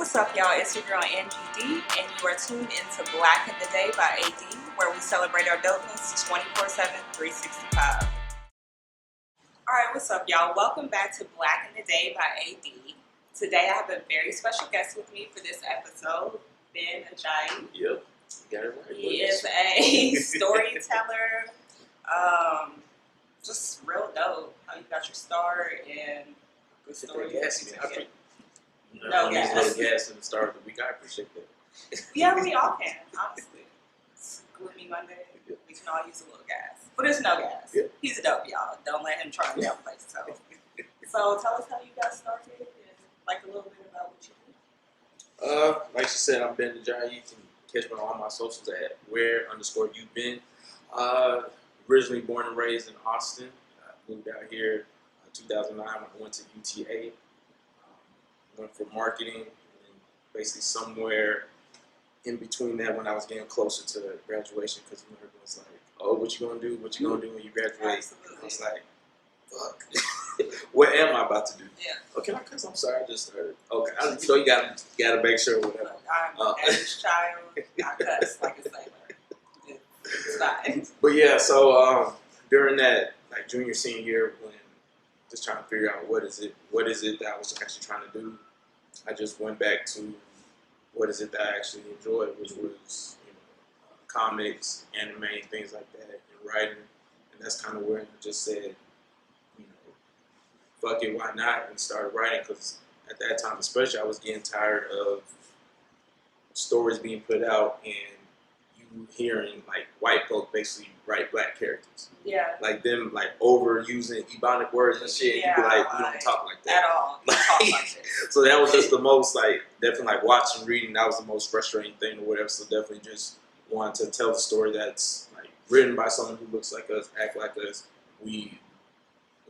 what's up, y'all? It's your girl NGD, and you are tuned into Black in the Day by AD, where we celebrate our dopeness 24/7, 365. Alright, what's up, y'all? Welcome back to Black in the Day by AD. Today I have a very special guest with me for this episode, Ben Ajayi. Yep, got it right. He is a storyteller, just real dope. How you got your start and good story. No gas. Little gas in the start of the week. I appreciate that. Yeah, we all can, honestly. It's gloomy Monday. We can all use a little gas. But there's no gas. Yeah. He's a dope, y'all. Don't let him try to outplace so. So tell us how you got started and like a little bit about what you do. Like she said, I'm Ben Ajayi. You can catch me on all my socials at where_you've originally born and raised in Austin. I moved out here in 2009 when I went to UTA. Went for marketing, and basically somewhere in between that when I was getting closer to graduation, because everyone's like, oh, what you gonna do? What you gonna do when you graduate? Absolutely. I was like, fuck, what am I about to do? Yeah. Oh, can I cuss? I'm sorry, I just started. Okay, you gotta make sure whatever. I'm an Irish child. I cuss like a sailor. It's fine. But yeah, so during that like junior senior year, when just trying to figure out what is it that I was actually trying to do, I just went back to what is it that I actually enjoyed, which was comics, anime, things like that, and writing. And that's kind of where I just said, fuck it, why not, and started writing. Because at that time, especially, I was getting tired of stories being put out and you hearing like white folk basically write black characters. Yeah. Like them like overusing Ebonic words and shit. Yeah, you be like, we don't talk like that. At all. We talk like that. So that was just the most like, definitely like watching, reading, that was the most frustrating thing or whatever. So definitely just wanted to tell the story that's like written by someone who looks like us, act like us.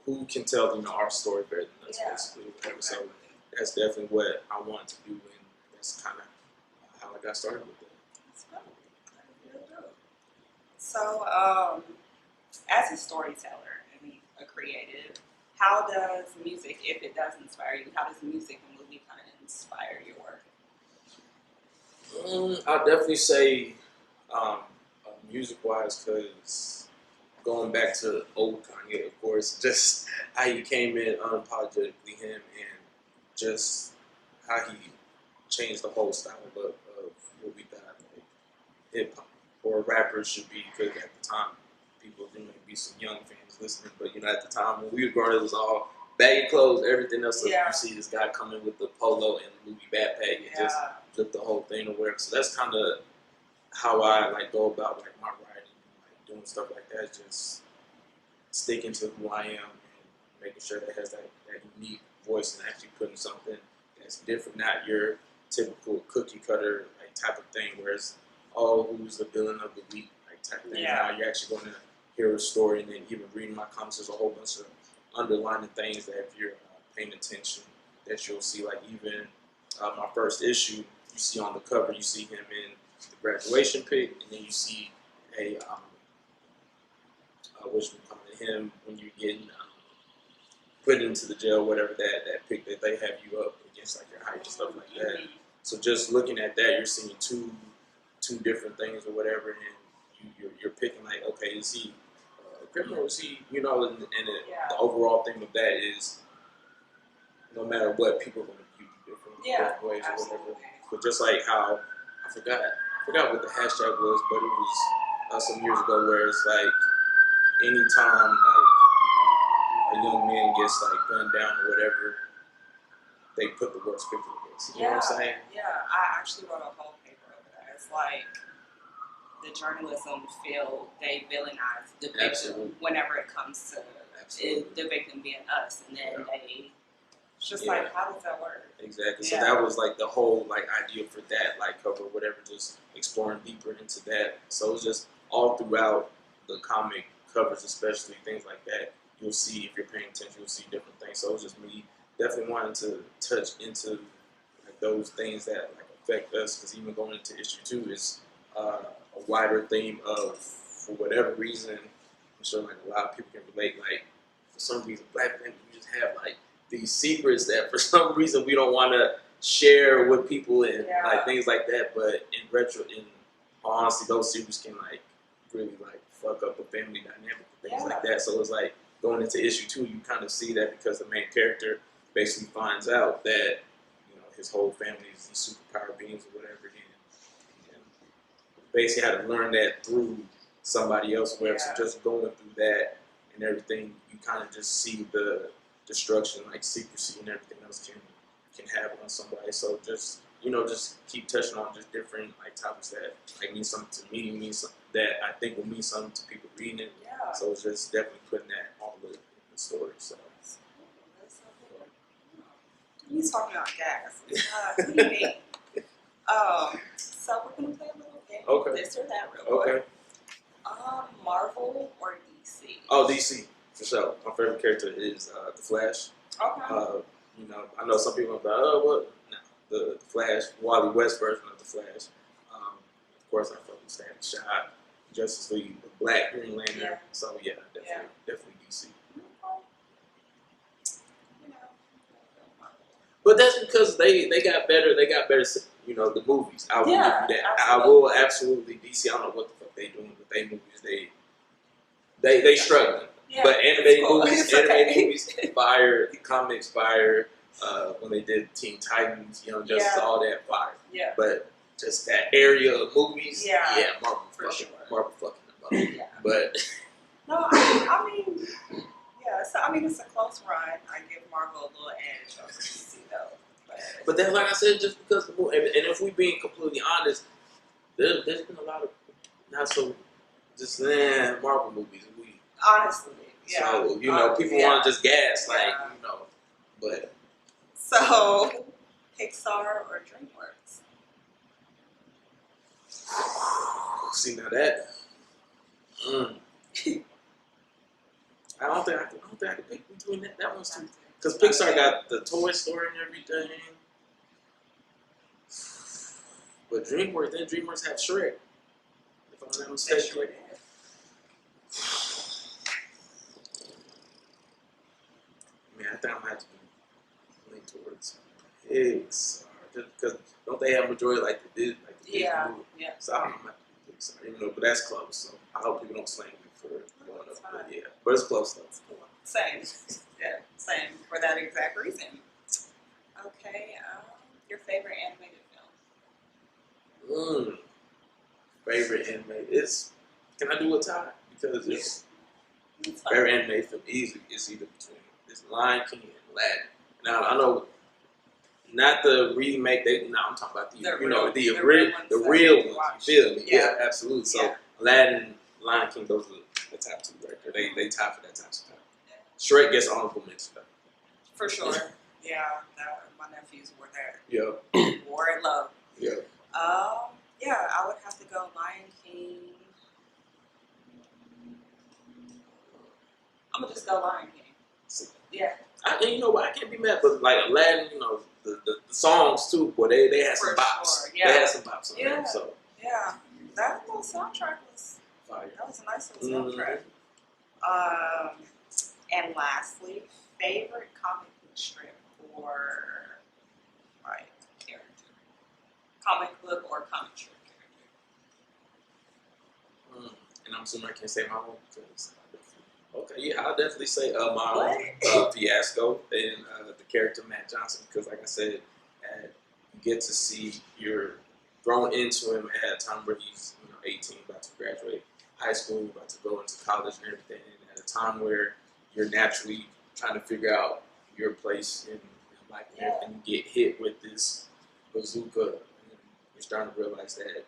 Who can tell our story better than us, basically. Whatever. So that's definitely what I wanted to do, and that's kind of how I got started with it. So, as a storyteller and a creative, how does music, if it does inspire you, how does music and movie kind of inspire your work? I'll definitely say music-wise, because going back to old Kanye, of course, just how he came in unapologetically him, and just how he changed the whole style of what we thought like hip-hop or rappers should be, because at the time, people, there may be some young fans listening, but at the time when we were growing, it was all baggy clothes, everything else. So you see this guy coming with the polo and the Louis backpack and just flip the whole thing away. So that's kind of how I like go about like my writing, like doing stuff like that, just sticking to who I am and making sure that it has that unique voice and actually putting something that's different, not your typical cookie cutter like type of thing, whereas who's the villain of the week, like type of thing. Now you're actually going to hear a story, and then even reading my comments, there's a whole bunch of underlining things that if you're paying attention, that you'll see. Like even my first issue, you see on the cover, you see him in the graduation pic, and then you see him when you're getting put into the jail, whatever that pic that they have you up against like your height and stuff like that. So just looking at that, you're seeing two different things or whatever, and you're picking like, okay, is he a criminal? Is he, and the overall thing of that is no matter what, people are going to view you different ways or whatever. But just like how I forgot what the hashtag was, but it was some years ago where it's like anytime like a young man gets like gunned down or whatever, they put the worst picture against. You know what I'm saying? Yeah, I actually wrote a whole paper over that. It's like the journalism field, they villainize the victim whenever it comes to the victim being us, and then it's just like, how does that work? Exactly. So that was like the whole like idea for that like cover, whatever, just exploring deeper into that. So it's just all throughout the comic covers, especially things like that. You'll see, if you're paying attention, you'll see different things. So it's just me definitely wanting to touch into like those things that like affect us, because even going into issue 2 is a wider theme of, for whatever reason, I'm sure like a lot of people can relate, like for some reason black men, we just have like these secrets that for some reason we don't want to share with people and like things like that. But in all honesty, those series can like really like fuck up a family dynamic and things like that. So it's like going into issue 2, you kind of see that because the main character basically finds out that his whole family is these superpower beings or whatever, and basically had to learn that through somebody else. So just going through that and everything, you kind of just see the destruction, like secrecy and everything else can happen on somebody. So just just keep touching on just different like topics that like mean something to me, mean something that I think will mean something to people reading it. So it's just definitely putting that all in the story. So. He's talking about gas. What do you mean? So we're gonna play a little game. Okay. This or that, real quick. Marvel or DC? Oh, DC for sure. My favorite character is the Flash. Okay. I know some people are like, oh, what? No, the Flash, Wally West version of the Flash. Of course, I fucking stand Shaq, Justice League, the Black Green Lantern. Yeah. So definitely DC. But that's because they got better. They got better. The movies. I will give you that. Absolutely. I will absolutely DC. I don't know what the fuck they doing with their movies. They struggling. Yeah, but animated movies, movies, fire. Comics, fire. When they did Teen Titans, Justice, all that fire. Yeah. But just that area of movies, Marvel for sure. Marvel fucking them up. Yeah. But no, I mean, yeah. So I mean, it's a close run. I give Marvel a little edge over DC though. But then, like I said, just because the movie, and if we being completely honest, there's been a lot of not so just Marvel movies. Honestly, So people want to just gas, but. So, Pixar or DreamWorks? See now that. I don't think I can pick between that one's too. Because Pixar got the Toy Story and everything. But DreamWorks have Shrek. If I'm not mistaken. Man, I think I'm gonna have to lean towards Pixar. Just because don't they have majority like the Disney movie? Yeah. So I don't know, I'm gonna have to pick Pixar, even though, but that's close. So I hope people don't slang me for going up. But but it's close though. Same. Yeah, same for that exact reason. Okay, your favorite animated film? Favorite animated. Can I do a tie? Because it's favorite animated film easily. It's either between Lion King and Aladdin. Now I know, not the remake. I'm talking about the real ones. You feel me? Yeah, absolutely. So Aladdin, Lion King, those are the top 2 right there. They tie for that top spot. Shrek gets honorable mention though. For sure. Yeah, my nephews were there. Yeah. Wore it low. Yeah. I would have to go Lion King. I'm gonna just go Lion King. Yeah. And you know what? I can't be mad, but like Aladdin, the songs too, boy, they had some bops. Sure. Yeah. They had some bops on there. So that little soundtrack was fire. That was a nice little soundtrack. And lastly, favorite comic book strip or like character, comic book or comic strip character. And I'm assuming I can't say my own because. Okay, I'll definitely say my own Fiasco and the character Matt Johnson, because like I said, you get to see you're thrown into him at a time where he's 18, about to graduate high school, about to go into college and everything, and at a time where you're naturally trying to figure out your place in life and everything, you get hit with this bazooka, and you're starting to realize that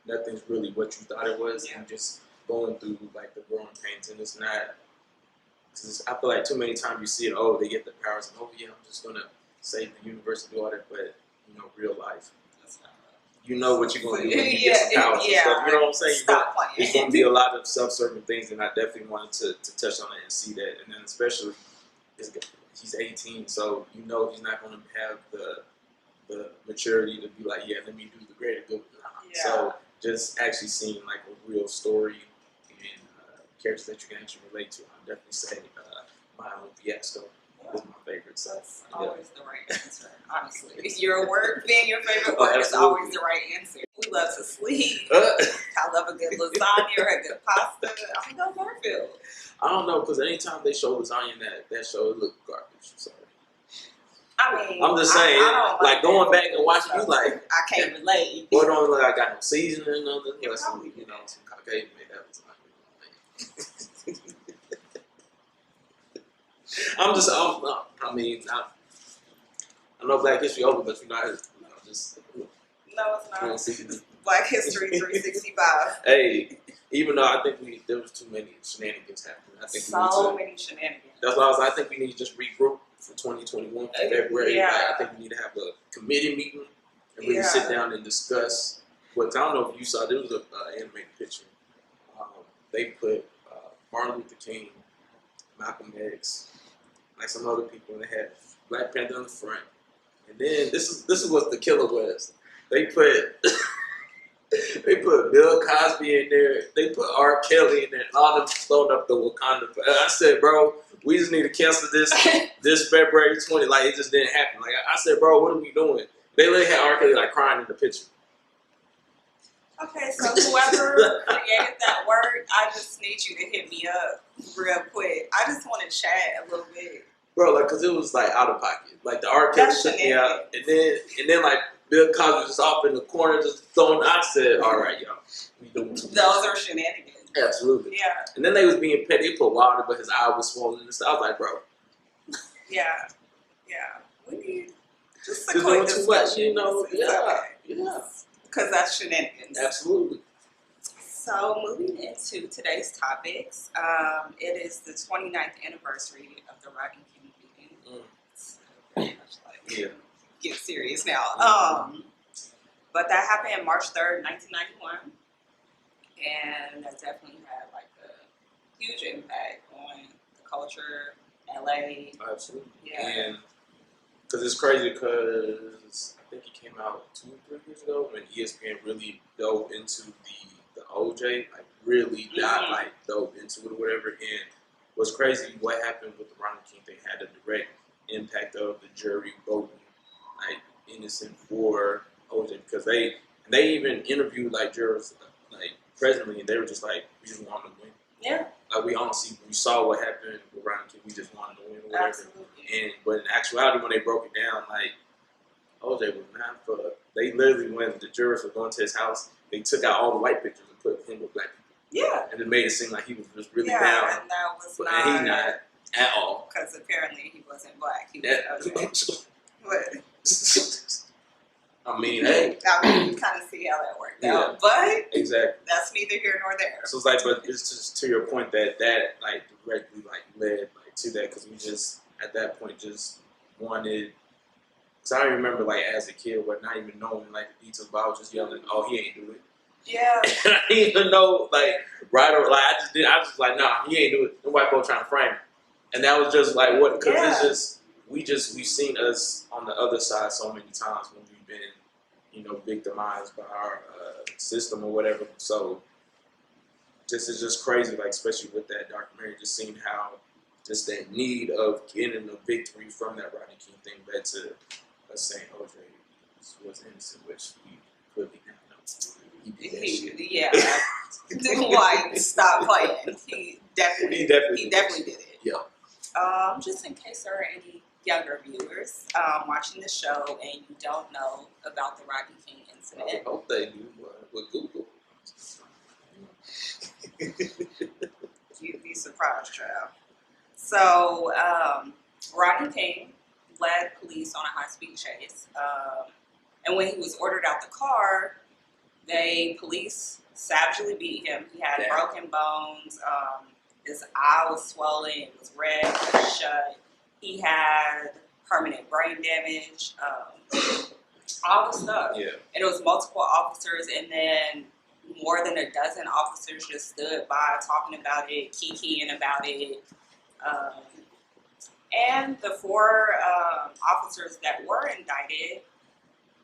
nothing's really what you thought it was, and just going through like the growing pains, and it's not. Cause I feel like too many times you see it. They get the powers, and I'm just gonna save the universe and do all that. But real life, what you're gonna do when you get some powers and stuff. You know what I'm saying? It's gonna be a lot of self-serving things, and I definitely wanted to touch on it and see that. And then especially, he's 18, so he's not gonna have the maturity to be like, let me do the greater good. So just actually seeing like a real story and characters that you can actually relate to, I'll definitely say my own Fiasco. is my favorite. So, that's always the right answer, honestly. Your work being your favorite word is absolutely. always the right answer. We love to sleep. I love a good lasagna or a good pasta. I'm going to go Garfield. I don't know, because anytime they show lasagna in that show, it looked garbage. Sorry. I mean, I'm just saying, I don't like going back and watching, you like, I can't relate. boy, don't look like I got no seasoning or nothing. It Like some, probably you know, some Caucasian made that lasagna. I know Black History over, but just. No, it's not. Black History 365. Hey, even though I think there was too many shenanigans happening. I think Many shenanigans. That's why I think we need to just regroup for 2021 for February. Yeah. Like, I think we need to have a committee meeting and really sit down and discuss. I don't know if you saw, there was an animated picture. They put Martin Luther King, Malcolm X, like some other people, and they had Black Panther on the front. And then this is what the killer was. They put Bill Cosby in there. They put R. Kelly in there. And all them throwing up the Wakanda. I said, bro, we just need to cancel this February 20. Like, it just didn't happen. Like, I said, bro, what are we doing? They literally had R. Kelly like crying in the picture. Okay, so whoever created that word, I just need you to hit me up real quick. I just want to chat a little bit. Bro, like, cause it was like out of pocket. Like the R. Kelly took me out, and then like Bill Cosby just off in the corner, just throwing. I said, all right, y'all, we doing too much. Those are shenanigans. Absolutely. Yeah. And then they was being petty. They put water, but his eye was swollen and stuff. I was like, bro. Yeah. We need just a doing quick too much, discussion. you know. Yeah. Because that's shenanigans. Absolutely. So moving into today's topics, it is the 29th anniversary of the Rodney King beating. It's very much like get serious now. But that happened on March 3rd, 1991, and that definitely had like a huge impact on the culture, LA. Absolutely. Yeah. And because it's crazy, because I think it came out 2 or 3 years ago when ESPN really dove into the OJ, like really dove into it or whatever. And what's crazy, what happened with the Rodney King thing had a direct impact of the jury voting like innocent for OJ, because they even interviewed like jurors like presently, and they were just like, we just want to win. Yeah. Like we saw what happened with Rodney King. We just wanted to win or whatever. Absolutely. But in actuality, when they broke it down, like OJ was not for. They literally, when the jurors were going to his house, they took out all the white pictures and put him with black people. Yeah. And it made it seem like he was just really down. And that was not. And he's not at all. Because apparently he wasn't black. He was OJ. What? I mean, hey. You kind of see how that worked out. But exactly. That's neither here nor there. So it's like, but it's just to your point that like directly like led like to that, because we just at that point just wanted. Because I remember like as a kid, but not even knowing like the details, but I was just yelling, "Oh, he ain't do it." Yeah. And I didn't even know like right or like I was just like, "Nah, he ain't do it." The white folks trying to frame him, and that was just like what? Because it's just we've seen us on the other side so many times when we've been, victimized by our system or whatever. So this is just crazy, like especially with that documentary, just seeing how just that need of getting a victory from that Rodney King thing led to us saying OJ was innocent, which we clearly now know. He did that shit. Yeah. Like, stop playing. He definitely did it. Yeah. Just in case there are any younger viewers watching the show and you don't know about the Rodney King incident. I hope they do with Google. You'd be surprised, child. So, Rodney King led police on a high-speed chase. And when he was ordered out the car, police savagely beat him. He had broken bones. His eye was swollen. It was red. It was shut. He had permanent brain damage. All the stuff. Yeah. And it was multiple officers, and then more than a dozen officers just stood by talking about it, kikiing about it. And the 4 officers that were indicted,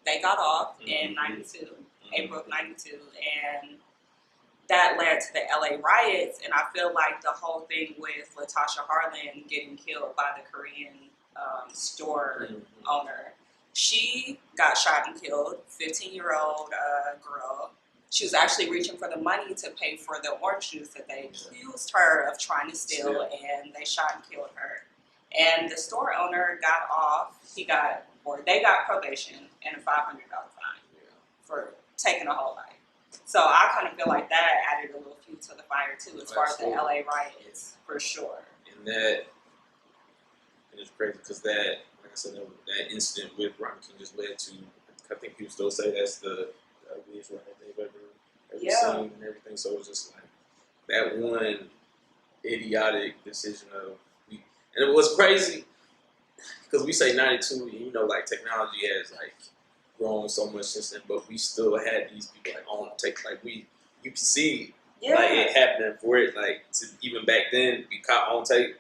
they got off in 92, April of 92, and that led to the LA riots, and I feel like the whole thing with Latasha Harlan getting killed by the Korean store owner. She got shot and killed, 15-year-old girl. She was actually reaching for the money to pay for the orange juice that they accused her of trying to steal, and they shot and killed her. And the store owner got off. They got probation and a $500 fine for taking a whole life. So I kind of feel like that added a little fuel to the fire too, as far as the LA riots, for sure. And that is crazy because that, like I said, that incident with Rodney King just led to, I think people still say that's the ugliest riot they've ever seen and everything. So it's just like that one idiotic decision of, and it was crazy because we say 92, and you know, like technology has like grown so much since then, but we still had these people like on take, like you can see like it happening for it, like to even back then be caught on tape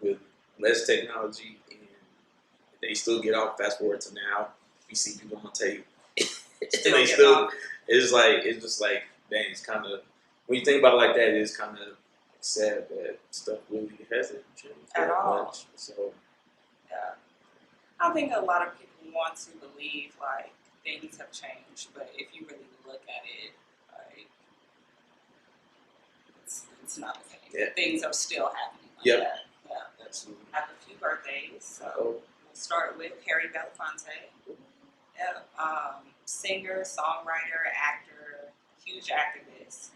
with less technology, and they still get off. Fast forward to now, we see people on tape, and they still. It's just like dang. It's kind of, when you think about it like that, it's kind of sad that stuff really hasn't changed at all. Much. So yeah, I think a lot of people want to believe like things have changed, but if you really look at it, like it's not the case. Yeah. Things are still happening like that. Yeah, absolutely. I have a few birthdays, so we'll start with Harry Belafonte. Yeah, singer, songwriter, actor, huge activist.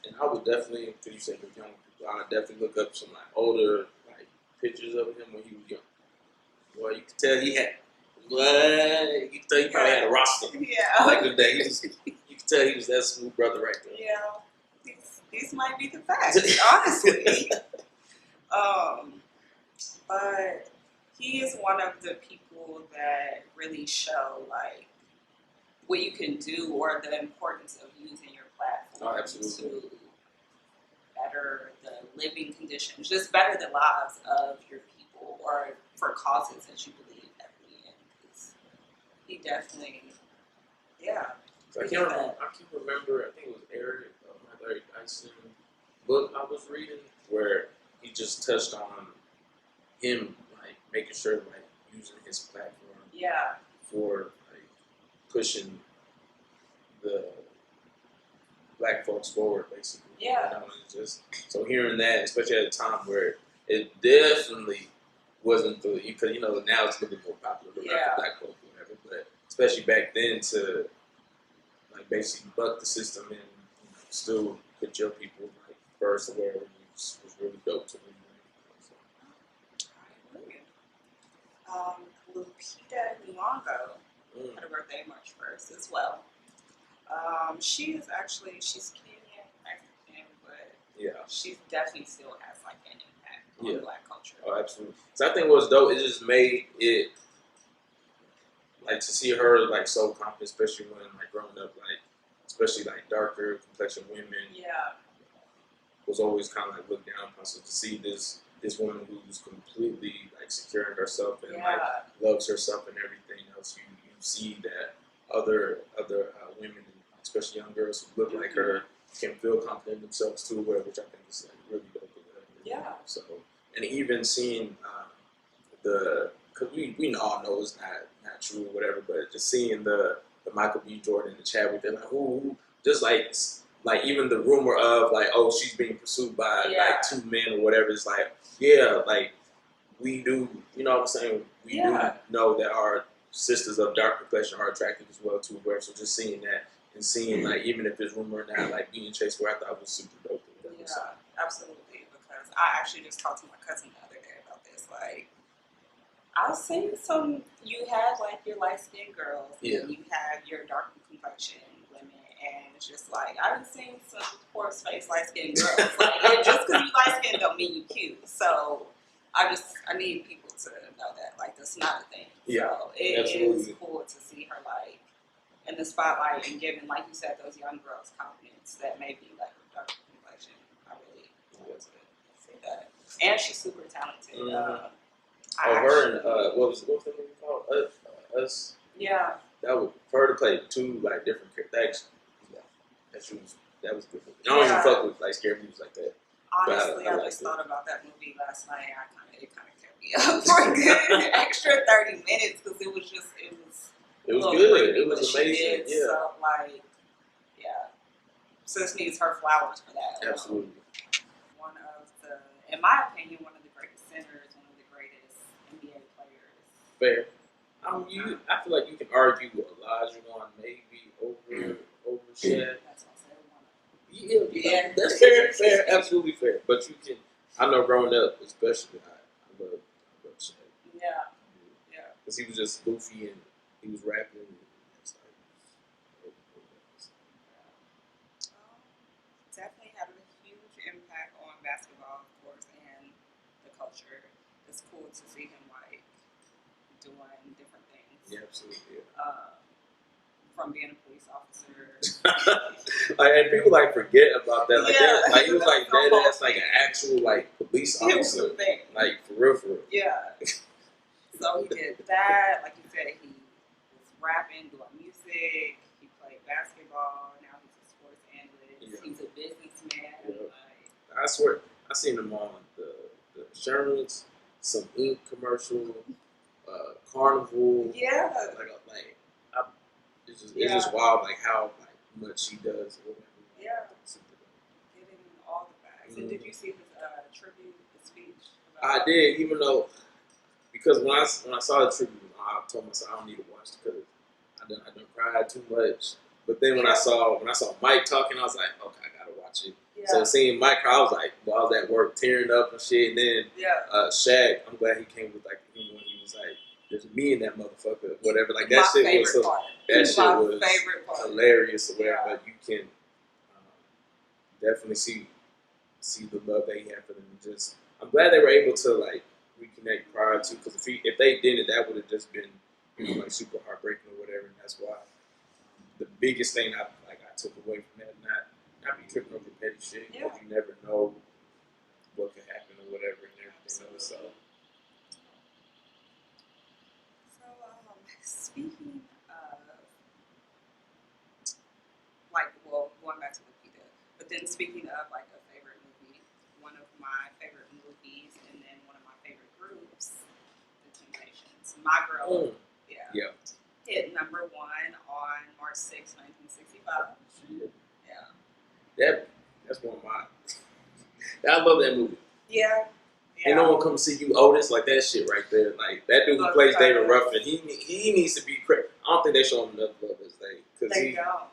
And I would definitely, because you said you're young people, I would definitely look up some like older like pictures of him when he was young. Well, you could tell he had. What? You could tell he probably had a roster. Yeah. Like that. You could tell he was that smooth brother right there. Yeah. These might be the facts, honestly. But he is one of the people that really show like what you can do or the importance of using your platform to better the living conditions, just better the lives of your people or for causes that you believe heavily in. He definitely, So I can't remember, I think it was Eric Dyson book I was reading where he just touched on him like making sure like using his platform for like pushing the black folks forward, basically. Yeah. You know, just so hearing that, especially at a time where it definitely wasn't for, because you know now it's a little bit more popular for black folks, whatever. But especially back then, to like basically buck the system and still put your people like first or wherever was really dope to me. Lupita Nyong'o had a birthday March 1st as well. She's Kenyan, Mexican, but she definitely still has like an impact on black culture. Oh, absolutely. So I think what's dope, it just made it like to see her like so confident, especially when like growing up, like especially like darker complexion women. Was always kind of like looked down upon. So to see this woman who's completely like secure in herself and like loves herself and everything else, you see that other women, especially young girls who look like her, can feel confident in themselves too, which I think is like really dope. So, and even seeing because we all know it's not true or whatever, but just seeing the Michael B. Jordan and the Chadwick, they're like who just like even the rumor of like, oh, she's being pursued by like two men or whatever. It's like, like we do, you know what I'm saying? We do know that our sisters of dark complexion are attractive as well too. So just seeing that and seeing like, even if it's rumor or not, like being chased, where I thought was super dope. Absolutely. Because I actually just talked to my cousin the other day about this. Like, I was saying you have like your light skinned girls, and you have your dark complexion women. And it's just like, I've seen some poor space light skinned girls. Like, just because you light skinned don't mean you cute. So I need people to know that like that's not a thing. So it is cool to see her like in the spotlight and giving, like you said, those young girls confidence that maybe like her dark complexion. I really want to see that. And she's super talented. Her and what was the movie called? Us. Yeah. That was for her to play two like different characters. She was That was a good movie. I don't even fuck with like scary movies like that. Honestly, I just thought about that movie last night. It kind of kept me up for a good extra 30 minutes because it was good. It was amazing. Yeah. So, like, yeah. Sis needs her flowers for that. Absolutely. One of the, in my opinion, one of the greatest centers, one of the greatest NBA players. Fair. I feel like you can argue Olajuwon maybe over Shaq. That's what I said. Yeah, that's fair, absolutely fair. But you can, I know growing up, especially, I love Shaq. Yeah. Because he was just goofy and he was rapping. And it's like, definitely having a huge impact on basketball, of course, and the culture. It's cool to see him like doing different things. Yeah, absolutely. From being a police officer. And people like forget about that. Like, he was like dead ass, like an actual like police officer. Like for real. Yeah. So he did that. Like you said, he was rapping, doing music. He played basketball. Now he's a sports analyst. Yeah. He's a businessman. Yeah. Like, I swear, I seen him on the insurance, some ink commercial, Carnival. Yeah. It's just wild, like how much he does. Yeah. Getting all the facts. Mm-hmm. And did you see his tribute, his speech? I did, even though, because when I saw the tribute, I told myself I don't need to watch it because I done cried too much. But then when I saw Mike talking, I was like, okay, I gotta watch it. Yeah. So seeing Mike, I was like, well, I was at work tearing up and shit. And then Shaq, I'm glad he came with like when he was like, "There's me and that motherfucker," whatever. Like that shit was hilarious or whatever. But you can definitely see the love that he had for them. Just I'm glad they were able to like reconnect prior to, because if they didn't, that would have just been like super heartbreaking or whatever. And that's why the biggest thing I took away from that, not be tripping over petty shit, because you never know what could happen or whatever and everything else. So speaking of going back to what he did, but then speaking of like a favorite movie, one of my favorite movies, and then one of my favorite groups, The Temptations. My Girl, hit number 1 on March 6, 1965. That's one of my. I love that movie. Yeah. Ain't no one come see you, Otis, like that shit right there. Like that dude who plays David Ruffin, he needs to be. I don't think they show him enough love as they don't.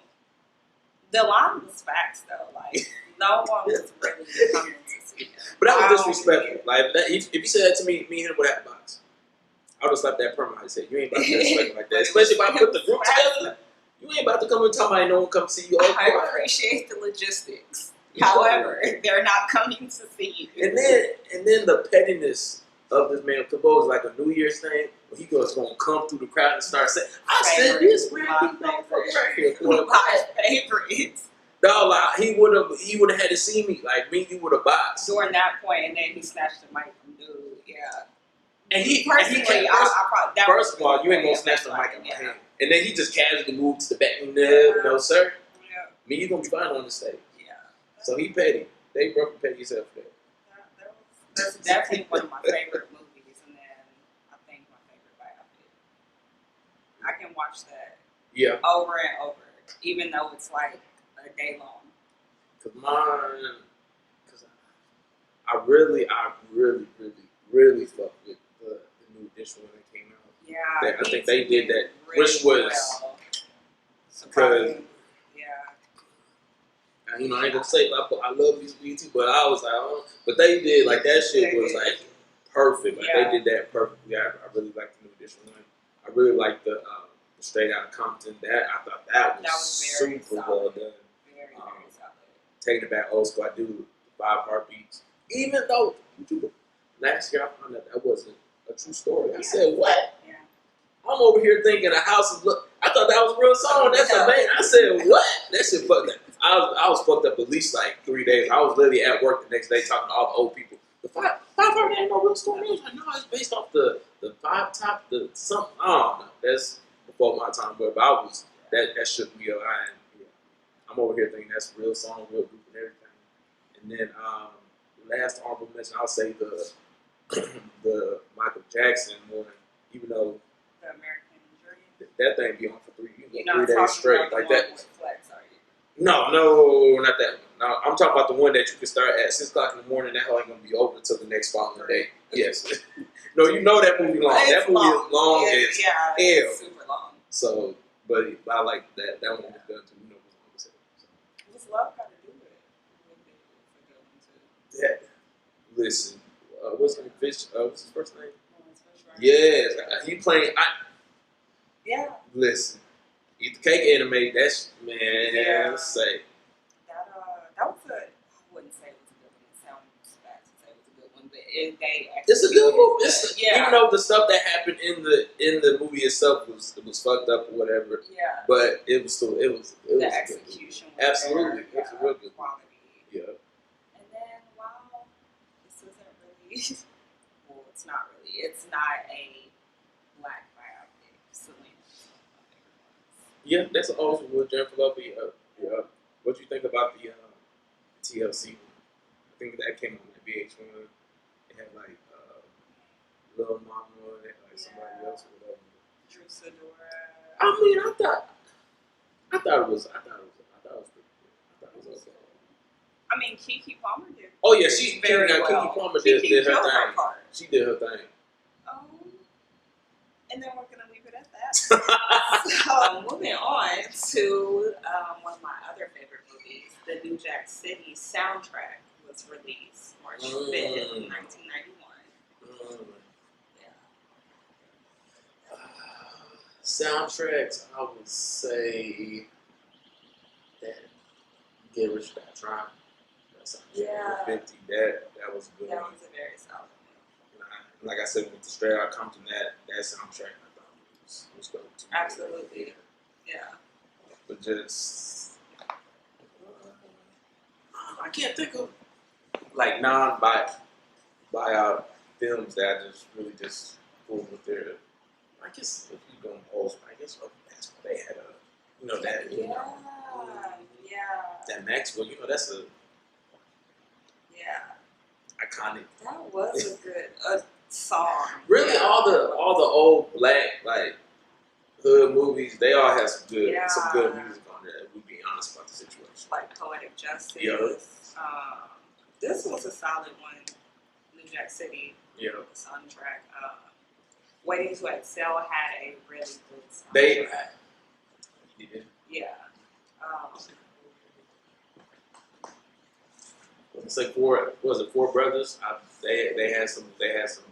The line was facts though. Like no one was really coming to see him. But that was disrespectful. Like that, if you said that to me and him would have box. I would have slapped that perma. I said, you ain't about to disrespect like that. Especially if I put the group together. You ain't about to come and tell me no one come see you. I appreciate the logistics. However, they're not coming to see you. And then the pettiness of this man, Cabot is like a New Year's thing. When he goes going to come through the crowd and start saying, "I said this, man. My favorite. No, like he would have had to see me. Like me, you would have boxed during that point, and then he snatched the mic from dude. Yeah. And he personally, first of all, you ain't gonna snatch the mic in my hand. And then he just casually moved to the back. No, sir. Yeah. Me, you gonna be fine on the stage. So he petty. They broke the petty yourself for that. That's definitely one of my favorite movies, and then I think my favorite biography. I can watch that over and over, even though it's like a day long. Cause I really fucked with the new edition when it came out. Yeah, I think they did that, really which was because. You know, I ain't gonna say I love these BT, but I was like, oh. But they did like that shit was like perfect. Like they did that perfectly. I really liked the new edition one. I really liked the Straight Outta Compton. I thought that was super well done. Very solid. Taking it back old school. I do the 5 heartbeats. Even though last year I found that wasn't a true story. I said, what? Yeah. I'm over here thinking a house is I thought that was a real song. That's amazing. I said, what? That shit fucked up. I was fucked up at least like 3 days. I was literally at work the next day talking to all the old people. The 5 heartbeats ain't no real story. I was like, no, it's based off the 5 top, the something. I don't know. That's before my time, but I was that shook me up. I'm over here thinking that's a real song, real group, and everything. And then last honorable mention, I'll say the the Michael Jackson one, even though The American Dream. that thing be on for 3 You're 3 days straight about like the that. one with Flex, are you? No, not that one. No, I'm talking about the one that you can start at 6 o'clock in the morning. That ain't gonna be over until the next following day. Yes. No, you know that movie long. That movie is long as hell. It's super long. So, but I like that. That one was good too. You know, it was long as hell. So. What's love got to do with it? Yeah. Listen, what's his fish? What's his first name? Right? Yes, he playing. Yeah. Listen, Eat the Cake anime. That's man. Yeah. Let's say That was a. I wouldn't say it was a good one. It sounds bad to say it was a good one, but they. it's a good movie. Yeah. Even though the stuff that happened in the movie itself was fucked up or whatever. Yeah. But it was still it was the a execution. Good absolutely, there, it's a real good quality. Yeah. And then wow, this isn't really. Well, it's not really. It's not a black biopic. Selena's one of my favorite ones. Yeah, that's also with Jennifer Love. Yeah. What do you think about the TLC one? I think that came on the VH1. It had like Lil Mama, and like somebody else or whatever. Drew Sidora. I mean, I thought it was pretty good. I thought it was okay. I mean, Keke Palmer did. Oh yeah, she very Keke well. Palmer did her killed thing. Her part. She did her thing. And then we're gonna leave it at that. So moving on to one of my other favorite movies, the new Jack City soundtrack was released March 5th, 1991. Yeah. Soundtracks, I would say that Get Rich or Die Trying. Yeah. 50. That was good. That was a very solid one. Like I said, with the Straight Outta Compton, that soundtrack I thought was good too. Absolutely. Yeah. But just I can't think of like non-buyout films that I just really just pulled with their. I guess if you go old, I guess that's what they had that. That Maxwell, that's a iconic. That was a good song. Really, all the old black like hood movies, they all have some good music on there. We'll be honest about the situation. Like Poetic Justice. Yeah. This was a solid one. New Jack City. Yeah. The soundtrack. Waiting to Excel had a really good soundtrack. Yeah. It's like Four Brothers? They had some vibes.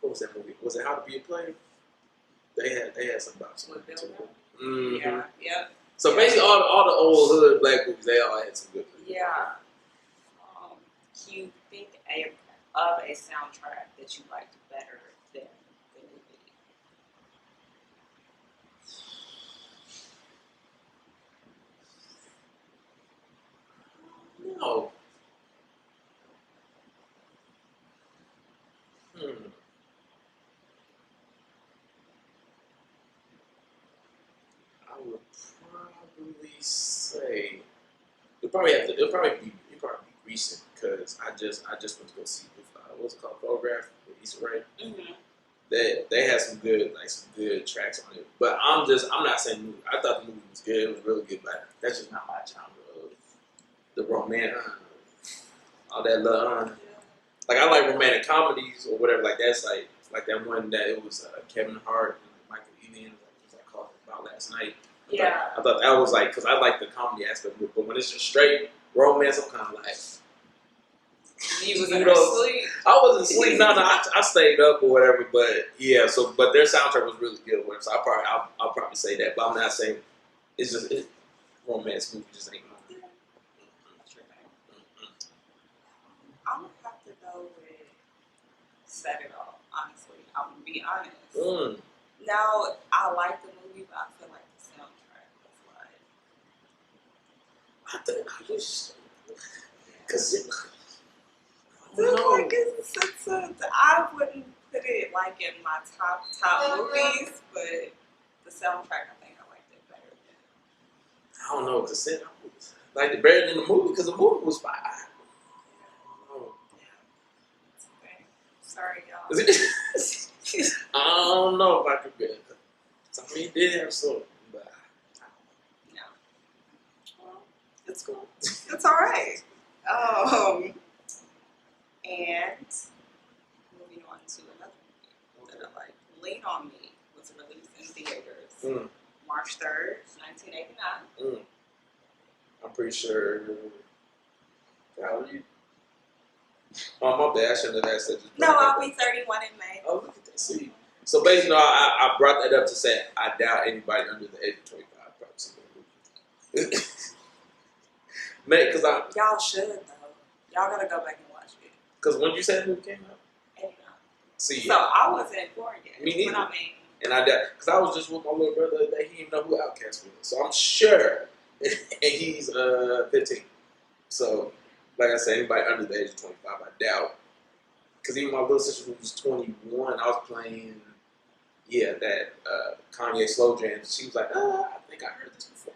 What was that movie? Was it How to Be a Player? They had some vibes. With Bill Murray? Mm-hmm. Yeah. Yep. So basically, all the old hood black movies, they all had some good movies. Yeah. Can you think of a soundtrack that you liked better than the movie? No. I would probably say it'll probably be recent because I just went to go see what's it called, Photograph with Issa Rae. Mm-hmm. They had some good tracks on it, but I'm not saying the movie. I thought the movie was good. It was really good, but that's just not my genre of the romantic, all that love. Like I like romantic comedies or whatever. Like that's like that one that it was Kevin Hart and Michael Ealy, was like called About Last Night. I thought that was like because I like the comedy aspect of it, but when it's just straight romance, I'm kind of like. You was asleep? I wasn't asleep. No, I stayed up or whatever. But yeah, but their soundtrack was really good. So I'll probably say that. But I'm not saying it's just romance movie just ain't mine. I'm gonna have to go with Set It Off. Honestly, I'm gonna be honest. Now I like the movie, but I feel like the soundtrack was like. I think I just because. I wouldn't put it like in my top movies, but the soundtrack I think I liked it better I don't know, cause I liked it better than the movie because the movie was fire. Okay. Sorry, y'all. I don't know if I could get it. I mean, it did have some, but no. Well, it's cool. It's all right. And moving on to another movie that I like, Lean on Me was released in theaters March 3rd, 1989. I'm pretty sure. How old are you? Oh, my bad. I shouldn't have asked that. No, I'll be 31 in May. Oh, look at that. See. So basically, I brought that up to say I doubt anybody under the age of 25 probably seen that movie. Man, because y'all should though. Y'all gotta go back and watch it. Because when you said the movie came out, 89. See, so I wasn't born yet. Me neither. But I mean, and I doubt because I was just with my little brother the other day. He didn't even know who Outkast was, so I'm sure. And he's 15. So, like I said, anybody under the age of 25, I doubt. Because even my little sister who was 21, I was playing, that Kanye Slow Jam. She was like, I think I heard this before.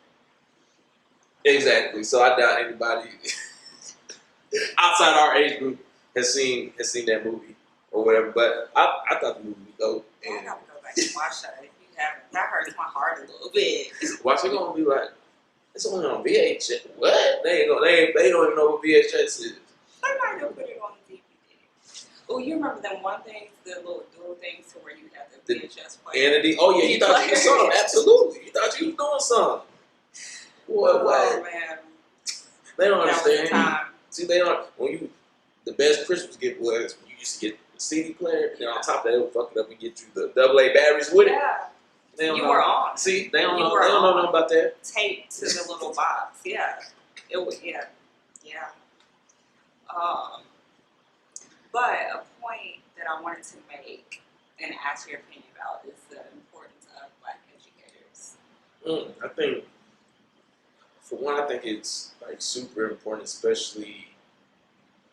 Exactly. So I doubt anybody outside our age group has seen that movie or whatever. But I thought the movie was dope. I gotta go back and watch that if you haven't. That hurts my heart a little bit. Watch it gonna be like, it's only on VHS. What? They don't even know what VHS is. They might have put it on DVD. Oh, you remember them one things, the little dual things to where you had the VHS player? And oh yeah, you thought you was something. Absolutely. You thought you was doing something. What? Oh man. They don't understand. Time. See, they don't. The best Christmas gift was when you used to get the CD player, and then on top of that, they would fuck it up and get you the AA batteries with it. Yeah. You were on. See, they don't know. They don't know nothing about that. Taped to the little box. Yeah. It was. Yeah. Yeah. But a point that I wanted to make and ask your opinion about is the importance of Black educators. I think, for one, I think it's like super important, especially.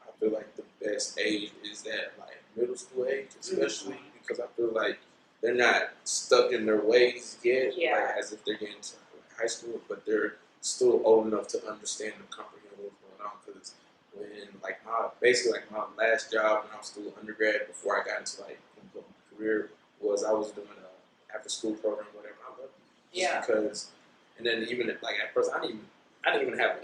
I feel like the best age is that like middle school age, especially because I feel like they're not stuck in their ways yet, like, as if they're getting to high school, but they're still old enough to understand and comprehend what's going on. Because when my last job when I was still undergrad before I got into like my career was I was doing a after school program, whatever. I loved it. Yeah. Because and then even like at first I didn't even have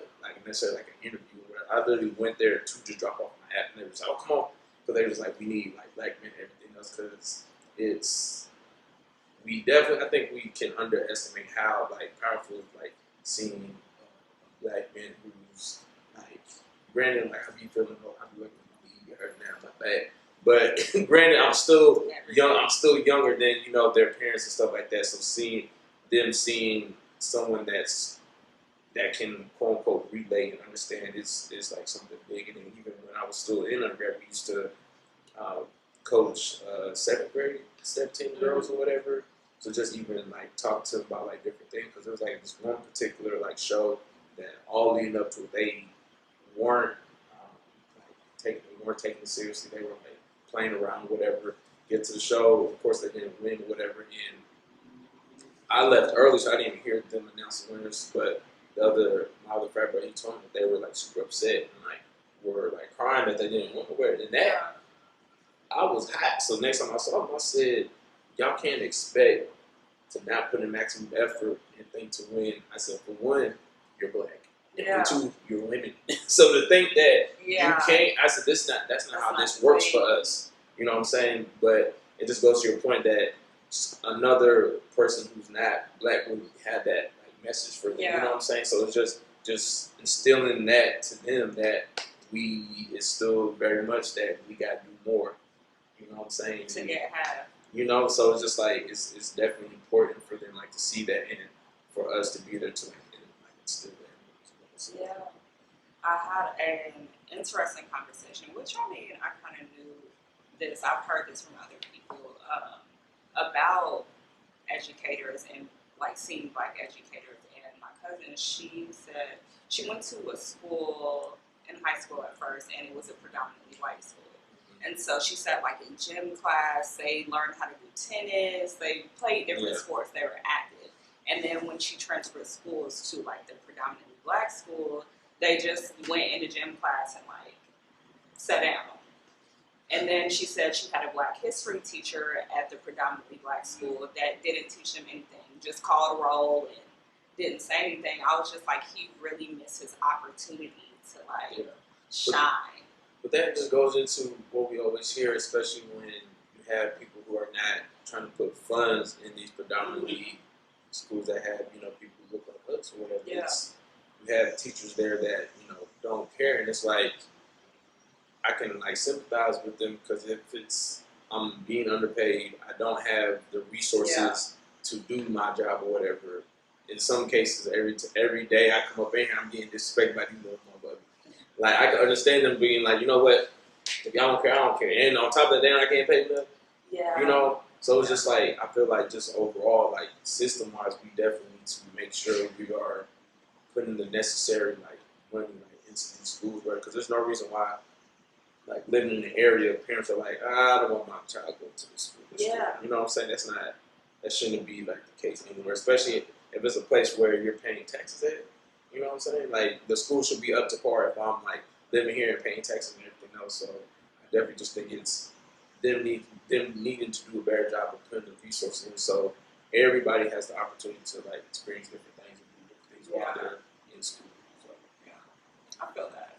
necessarily like an interview. I literally went there to just drop off my app, and they was like, "Oh, come on," because they was like, "We need like black men and everything else," because I think we can underestimate how like powerful like seeing black men who's like, granted, like I be feeling, I be looking at me hurt now, my bad, but granted, I'm still young. I'm still younger than their parents and stuff like that. So seeing someone that can quote unquote relate and understand is like something big. And then even when I was still in undergrad, we used to coach 7th grade, 17 girls or whatever. So just even like talk to them about like different things, because there was like this one particular like show that all leading up to it, they weren't taking it seriously. They were like playing around, whatever. Get to the show, of course they didn't win, whatever. And I left early, so I didn't even hear them announce the winners. But my other frat brother, he told me that they were like super upset and like were like crying that they didn't want to wear it. And that I was hot. So next time I saw them, I said, "Y'all can't expect to not put in maximum effort and think to win." I said, for one, you're black. And for two, you're women. So to think that you can't, I said, that's not how this works for us. You know what I'm saying? But it just goes to your point that another person who's not black would have that like message for them. You know what I'm saying? So it's just instilling that to them that it's still very much that we got to do more. You know what I'm saying? To get half. So it's just like it's definitely important for them like to see that and for us to be there to like instill that. Yeah, I had an interesting conversation, which I mean I kind of knew this. I've heard this from other people about educators and like seeing Black educators. And my cousin, she said she went to a school in high school at first, and it was a predominantly white school. And so she said, like in gym class, they learned how to do tennis. They played different sports. They were active. And then when she transferred schools to like the predominantly black school, they just went into gym class and like sat down. And then she said she had a Black history teacher at the predominantly black school that didn't teach them anything, just called a roll and didn't say anything. I was just like, he really missed his opportunity to like shine. But that just goes into what we always hear, especially when you have people who are not trying to put funds in these predominantly schools that have, you know, people who look like us or whatever. Yeah. You have teachers there that, you know, don't care, and it's like, I can like sympathize with them because if it's I'm being underpaid, I don't have the resources to do my job or whatever. In some cases, every day I come up in here, I'm getting disrespected by these little motherfuckers. Like I can understand them being like, you know what? If y'all don't care, I don't care. And on top of that, I can't pay nothing. Yeah. You know, so it's just like I feel like just overall, like system-wise, we definitely need to make sure we are putting the necessary like money like into these schools, right? Because there's no reason why. Like living in the area, parents are like, I don't want my child going to this school. You know what I'm saying? That shouldn't be like the case anywhere, especially if it's a place where you're paying taxes at. You know what I'm saying? Like the school should be up to par if I'm like living here and paying taxes and everything else. So I definitely just think it's them needing to do a better job of putting the resources in, so everybody has the opportunity to like experience different things and do different things while they're in school. So I feel that.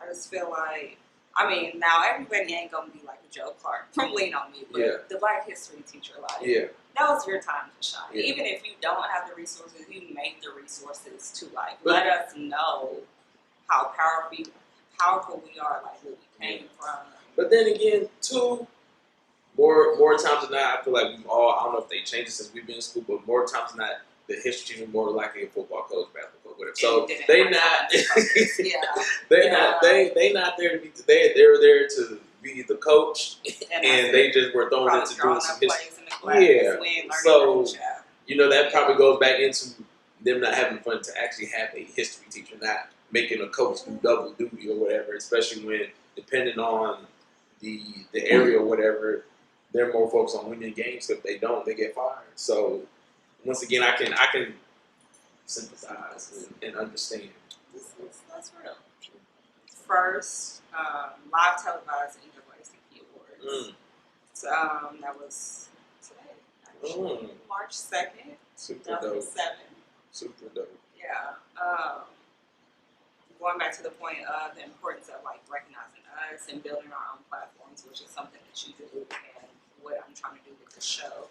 I just feel like, I mean, now everybody ain't gonna be like a Joe Clark from Lean on Me, but the Black history teacher, like, that was your time to shine. Even if you don't have the resources, you make the resources to like let us know how powerful we are, like where we came from. But then again, too, more times than not, I feel like we've all, I don't know if they changed it since we've been in school, but more times than not, the history teacher more likely a football coach, basketball coach, whatever. So they not, they not there to be. They're there to be the coach, and they just were thrown into doing some history. So you know that probably goes back into them not having fun to actually have a history teacher, not making a coach do double duty or whatever. Especially when depending on the area or whatever, they're more focused on winning games. If they don't, they get fired. So once again, I can sympathize and understand. That's real. First, live televised NAACP Awards. So that was today, March 2nd, 2007. Super dope. Yeah. Going back to the point of the importance of like recognizing us and building our own platforms, which is something that you do and what I'm trying to do with the show.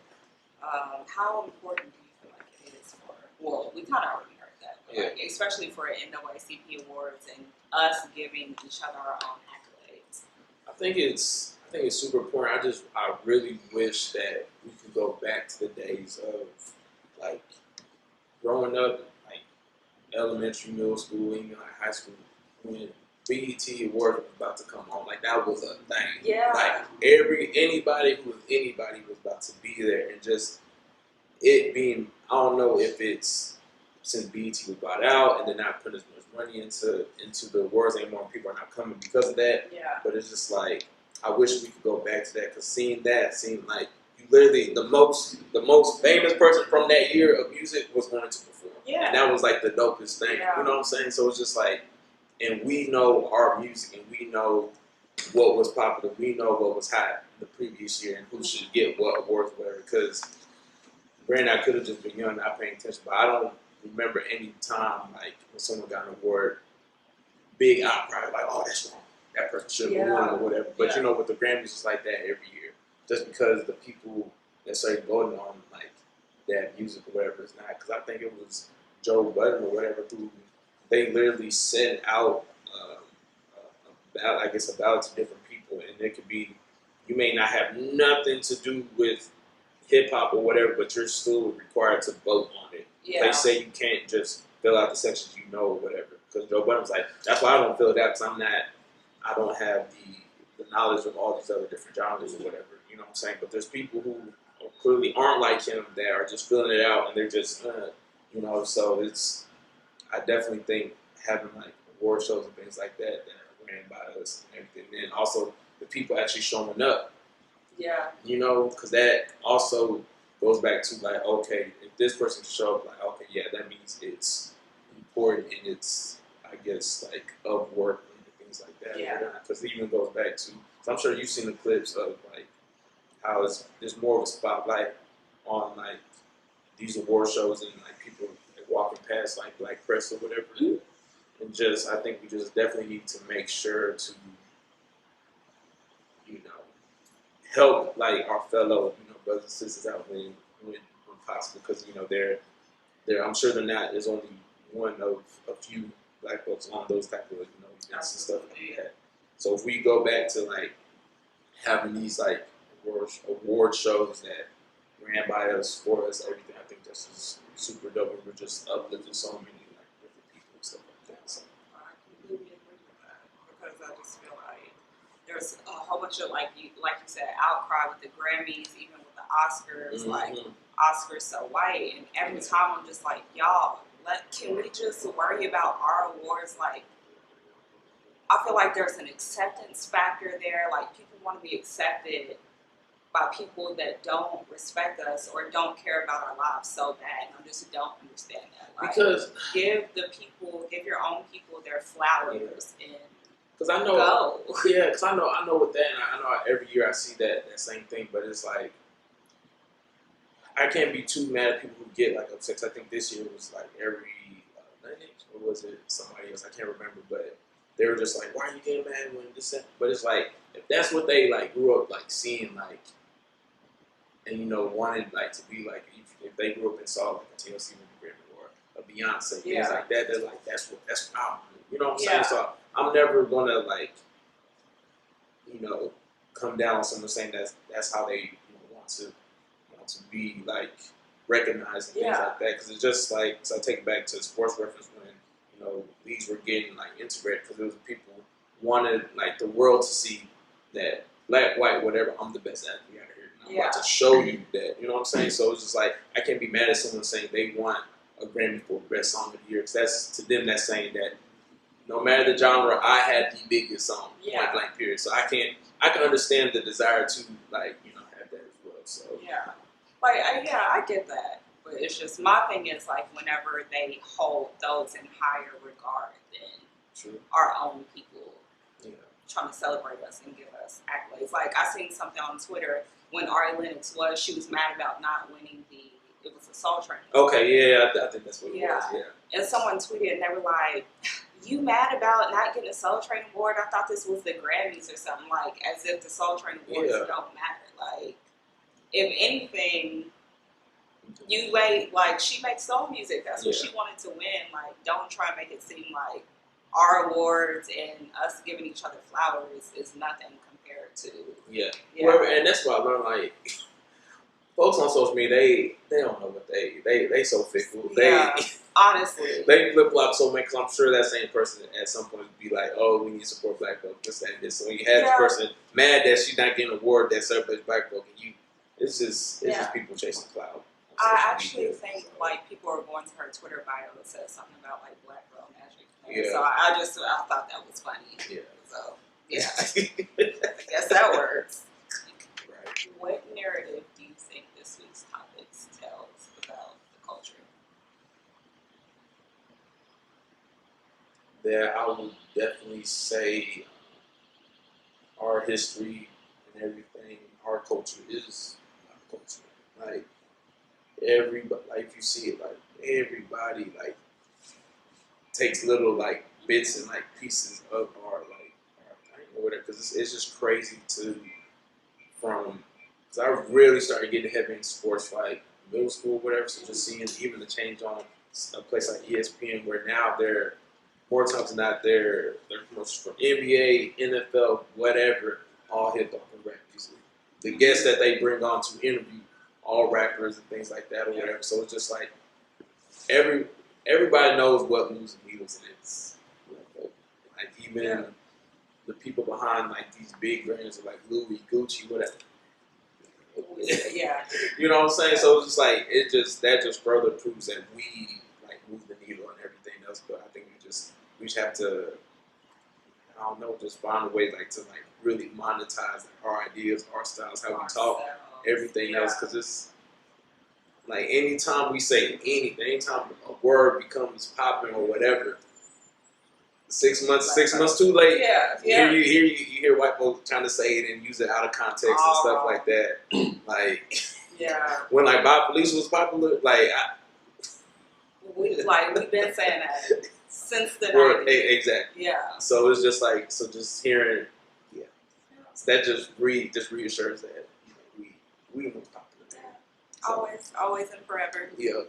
How important do you feel like it is for, well, we kind of already heard that, but like, especially for NAACP Awards and us giving each other our own accolades? I think it's super important. I really wish that we could go back to the days of like growing up, like elementary, middle school, even like high school, when BET Awards was about to come on. Like that was a thing. Yeah. Like anybody who was anybody was about to be there, and just it being, I don't know if it's since BET was bought out and they're not putting as much money into the awards anymore, people are not coming because of that. Yeah. But it's just like I wish we could go back to that, because seeing that seemed like you literally the most famous person from that year of music was going to perform. Yeah. And that was like the dopest thing. Yeah. You know what I'm saying? So it's just like, and we know our music and we know what was popular. We know what was hot the previous year and who should get what awards or whatever. Because granted, I could have just been young, not paying attention, but I don't remember any time like when someone got an award, big outcry, like, oh, that's wrong. That person should have won or whatever. But you know, with the Grammys, it's like that every year. Just because the people that say voting on like that music or whatever is not. Because I think it was Joe Budden or whatever who they literally sent out a ballot to different people, and it could be, you may not have nothing to do with hip hop or whatever, but you're still required to vote on it. Yeah. They say you can't just fill out the sections you know or whatever. Because Joe Budden was like, that's why I don't fill it out, because I don't have the knowledge of all these other different genres or whatever. You know what I'm saying? But there's people who clearly aren't like him that are just filling it out, and they're just, you know. So I definitely think having like award shows and things like that are ran by us and everything. And also the people actually showing up. Yeah. You know, because that also goes back to like, okay, if this person show up, like, okay, yeah, that means it's important and it's, I guess, like of work and things like that. Yeah. Because it even goes back to, so I'm sure you've seen the clips of like how there's more of a spotlight on like these award shows and like people like, walking past like black press or whatever. Mm-hmm. And just, I think we just definitely need to make sure to, you know, help like our fellow, you know, brothers and sisters out when possible, because you know they're I'm sure they're not. There's only one of a few black folks on those type of, you know, events and stuff like that. So if we go back to like having these like award shows that ran by us, for us, everything, I think this is super dope, and we're just uplifting so many like different people and stuff like that. So I completely agree with that, because I just feel like there's a whole bunch of like you said, outcry with the Grammys, even with the Oscars, like Oscars so white, and every time I'm just like, y'all, can we just worry about our awards? Like, I feel like there's an acceptance factor there. Like, people want to be accepted by people that don't respect us or don't care about our lives so bad. And I just don't understand that. Like, because give your own people their flowers and because I know, go. Yeah, because I know with that, and I know every year I see that same thing, but it's like I can't be too mad at people who get like upset. I think this year was like every or was it somebody else? I can't remember, but they were just like, "Why are you getting mad when this?" But it's like if that's what they like grew up like seeing, like, and you know wanted like to be like, if they grew up and saw like a TLC movie or a Beyonce, things like that, they're like, that's what I want. You know what I'm saying? So I'm never gonna like, you know, come down on someone saying that's how they want to be like recognized and things like that, because it's just like, so I take it back to sports reference when you know leagues were getting like integrated, because there was people wanted like the world to see that black, white, whatever, I'm the best athlete out here. And I'm about to show you that, you know what I'm saying? So it's just like I can't be mad at someone saying they want a Grammy for best song of the year, because that's, to them, that's saying that no matter the genre, I had the biggest song, point blank period. So I can understand the desire to like, you know, have that as well. So I get that, but it's just, my thing is like, whenever they hold those in higher regard than our own people, trying to celebrate us and give us accolades. Like, I seen something on Twitter when Ari Lennox she was mad about not winning it was a Soul Train. Okay, yeah, I think that's what it was. Yeah. And someone tweeted and they were like, "You mad about not getting a Soul Train award? I thought this was the Grammys or something." Like, as if the Soul Train awards don't matter. Like, if anything, you wait. Like, she makes soul music. That's what she wanted to win. Like, don't try and make it seem like our awards and us giving each other flowers is nothing compared to Whoever, and that's why I learned, like, folks on social media, they don't know what they so fickle. Honestly, they flip flop so much, because I'm sure that same person at some point would be like, "Oh, we need to support black folks, this and this." So when you have this person mad that she's not getting an award that celebrates black folks, and it's just people chasing clout. I actually think like people are going to her Twitter bio that says something about like Black Girl Magic. So I thought that was funny. So I guess that works. Right. What narrative do you think this week's topics tells about the culture? That I would definitely say our history and everything, our culture is our culture. Like everybody, like you see it, like everybody like takes little like bits and like pieces of our like our thing or whatever. Because it's just crazy because I really started getting heavy into sports like middle school, whatever. So just seeing even the change on a place like ESPN, where now they're more times than not they're commercials from NBA, NFL, whatever, all hip hop and rap music. The guests that they bring on to interview, all rappers and things like that or whatever. So it's just like everybody knows what moves the needles, and it's like even the people behind like these big brands like Louis, Gucci, whatever. You know what I'm saying? So it's just like that just further proves that we like move the needle and everything else. But I think we just have to, I don't know, just find a way like to like really monetize like, our ideas, our styles, how we talk, everything else, because Like anytime we say anything, anytime a word becomes popping or whatever, 6 months too late. Yeah. You hear white folks trying to say it and use it out of context and stuff like that. Like, when like Bob Police was popular, like we've been saying that since the 90s. Exactly. Yeah. So it's just like just hearing, that just reassures that we the most popular. So, always and forever. Yeah.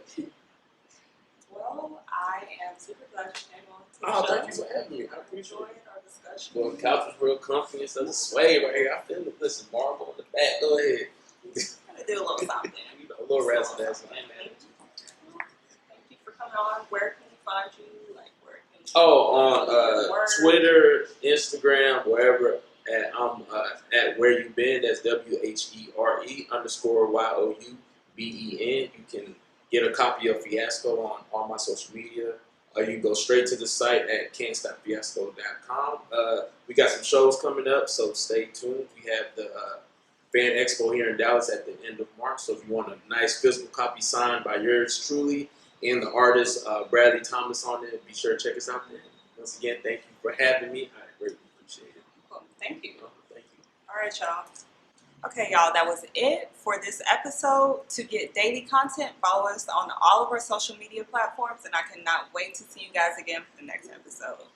Well, I am super glad you came on to the Oh, show. thank you for having me. I appreciate Enjoyed our discussion. Well, the couch was real comfy and stuff. It's sway right here. I feel it. Listen, marble in the back. Go ahead. Gonna do a little something. A little razzle dazzle. Thank you for coming on. Where can we find you? Where can on Twitter, Instagram, wherever. I'm at Where You Been. That's WHERE_YOUBEN. You can get a copy of Fiasco on all my social media. You can go straight to the site at can'tstopfiasco.com. We got some shows coming up, so stay tuned. We have the Fan Expo here in Dallas at the end of March. So if you want a nice physical copy signed by yours truly and the artist Bradley Thomas on it, be sure to check us out there. Once again, thank you for having me. I greatly appreciate it. Cool. Thank you. Thank you. All right, y'all. Okay, y'all, that was it for this episode. To get daily content, follow us on all of our social media platforms, and I cannot wait to see you guys again for the next episode.